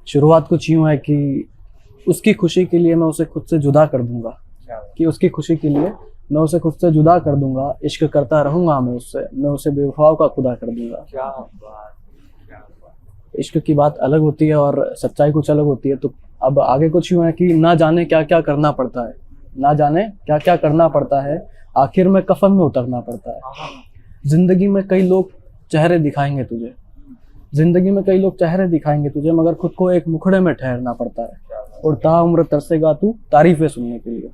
शुरुआत कुछ यूं है कि उसकी खुशी के लिए मैं उसे खुद से जुदा कर दूंगा, कि उसकी खुशी के लिए मैं उसे खुद से जुदा कर दूंगा, इश्क करता रहूंगा मैं उसे बेवफाओं का खुदा कर दूंगा। इश्क की बात अलग होती है और सच्चाई कुछ अलग होती है। तो अब आगे कुछ यूं है कि ना जाने क्या क्या करना पड़ता है, ना जाने क्या क्या करना पड़ता है, आखिर में कफन में उतरना पड़ता है। जिंदगी में कई लोग चेहरे दिखाएंगे तुझे, जिंदगी में कई लोग चेहरे दिखाएंगे तुझे, मगर खुद को एक मुखड़े में ठहरना पड़ता है। और ताउम्र तरसेगा तू तारीफें सुनने के लिए,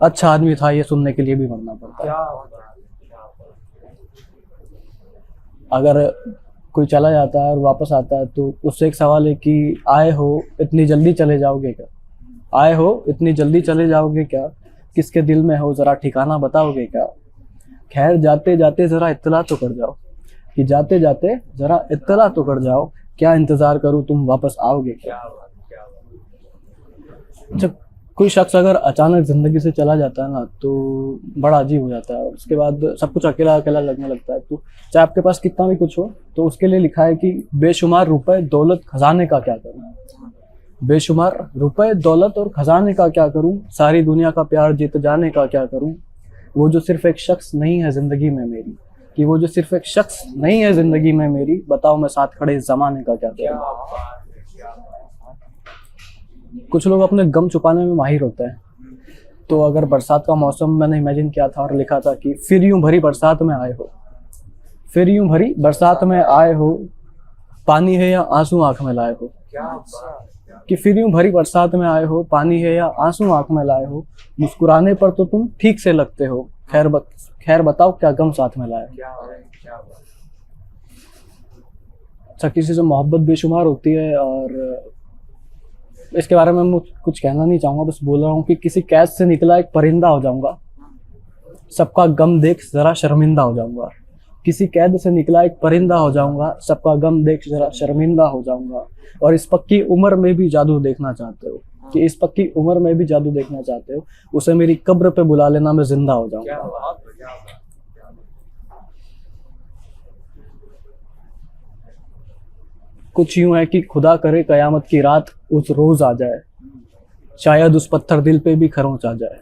अच्छा आदमी था ये सुनने के लिए भी मरना पड़ता है। अगर कोई चला जाता है और वापस आता है तो उससे एक सवाल है कि आए हो इतनी जल्दी चले जाओगे क्या, आए हो इतनी जल्दी चले जाओगे क्या, किसके दिल में हो जरा ठिकाना बताओगे क्या। खैर जाते जाते जरा इत्तला तो कर जाओ, कि जाते जाते जरा इत्तला तो कर जाओ, क्या इंतजार करूं तुम वापस आओगे क्या। जब कोई शख्स अगर अचानक जिंदगी से चला जाता है ना तो बड़ा अजीब हो जाता है, और उसके बाद सब कुछ अकेला अकेला लगने लगता है। तो चाहे आपके पास कितना भी कुछ हो तो उसके लिए लिखा है कि बेशुमार रुपए दौलत खजाने का क्या करूं, बेशुमार रुपए दौलत और खजाने का क्या करूं, सारी दुनिया का प्यार जीत जाने का क्या करूं। वो जो सिर्फ एक शख्स नहीं है जिंदगी में मेरी, कि वो जो सिर्फ एक शख्स नहीं है जिंदगी में मेरी, बताओ मैं साथ खड़े इस जमाने का क्या करूं। कुछ लोग अपने गम छुपाने में माहिर होते हैं। तो अगर बरसात का मौसम मैंने इमेजिन किया था और लिखा था कि फिर यूं भरी बरसात में आए हो, फिर यूं भरी बरसात में आए हो, पानी है या आंसू आंख में लाए हो, कि फिर यूं भरी बरसात में आए हो, पानी है या आंसू आंख में लाए हो, मुस्कुराने पर तो तुम ठीक से लगते हो, खैर बताओ क्या गम साथ में लाए। अच्छा, किसी से मोहब्बत बेशुमार होती है और इसके बारे में मैं कुछ कहना नहीं चाहूंगा, बस बोल रहा हूँ कि किसी कैद से निकला एक परिंदा हो जाऊंगा, सबका गम देख जरा शर्मिंदा हो जाऊंगा। किसी कैद से निकला एक परिंदा हो जाऊंगा, सबका गम देख जरा शर्मिंदा हो जाऊंगा। और इस पक्की उम्र में भी जादू देखना चाहते हो, कि इस पक्की उम्र में भी जादू देखना चाहते हो, उसे मेरी कब्र पे बुला लेना, मैं जिंदा हो जाऊंगा। कुछ यूं है कि खुदा करे कयामत की रात उस रोज आ जाए, शायद उस पत्थर दिल पे भी खरोंच आ जाए।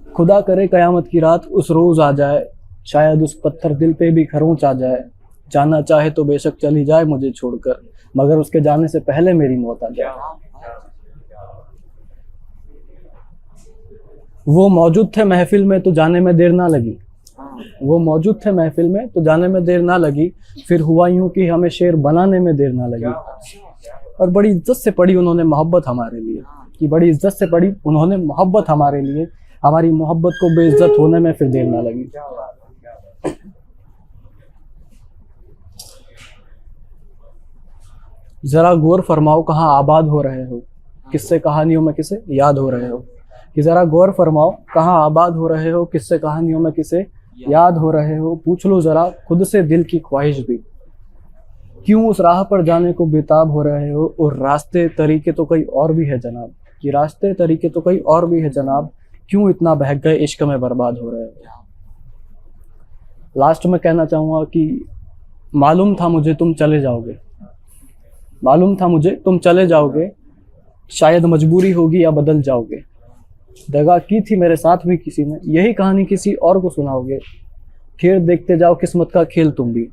खुदा करे कयामत की रात उस रोज आ जाए, शायद उस पत्थर दिल पे भी खरोंच आ जाए। जाना चाहे तो बेशक चली जाए मुझे छोड़कर, मगर उसके जाने से पहले मेरी मौत आ जाए। वो मौजूद थे महफिल में तो जाने में देर ना लगी, वो मौजूद थे महफिल में तो जाने में देर ना लगी, फिर हुआ यूं कि हमें शेर बनाने में देर ना लगी। और बड़ी इज्जत से पढ़ी उन्होंने मोहब्बत हमारे लिए, कि बड़ी इज्जत से पढ़ी उन्होंने मोहब्बत हमारे लिए, हमारी मोहब्बत को बेइज्जत होने में फिर देर ना लगी। जरा गौर फरमाओ कहाँ आबाद हो रहे हो, किससे कहानियों में किसे याद हो रहे हो, कि जरा गौर फरमाओ कहाँ आबाद हो रहे हो, किससे कहानियों में किसे याद हो रहे हो। पूछ लो जरा खुद से दिल की ख्वाहिश भी, क्यों उस राह पर जाने को बेताब हो रहे हो। और रास्ते तरीके तो कई और भी है जनाब, कि रास्ते तरीके तो कई और भी है जनाब, क्यों इतना बहक गए इश्क में बर्बाद हो रहे हो। लास्ट में कहना चाहूँगा कि मालूम था मुझे तुम चले जाओगे, मालूम था मुझे तुम चले जाओगे, शायद मजबूरी होगी या बदल जाओगे। दगा की थी मेरे साथ भी किसी ने, यही कहानी किसी और को सुनाओगे। खैर देखते जाओ किस्मत का खेल तुम भी,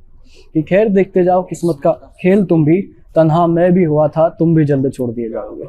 कि खैर देखते जाओ किस्मत का खेल तुम भी, तन्हा मैं भी हुआ था तुम भी जल्द छोड़ दिए जाओगे।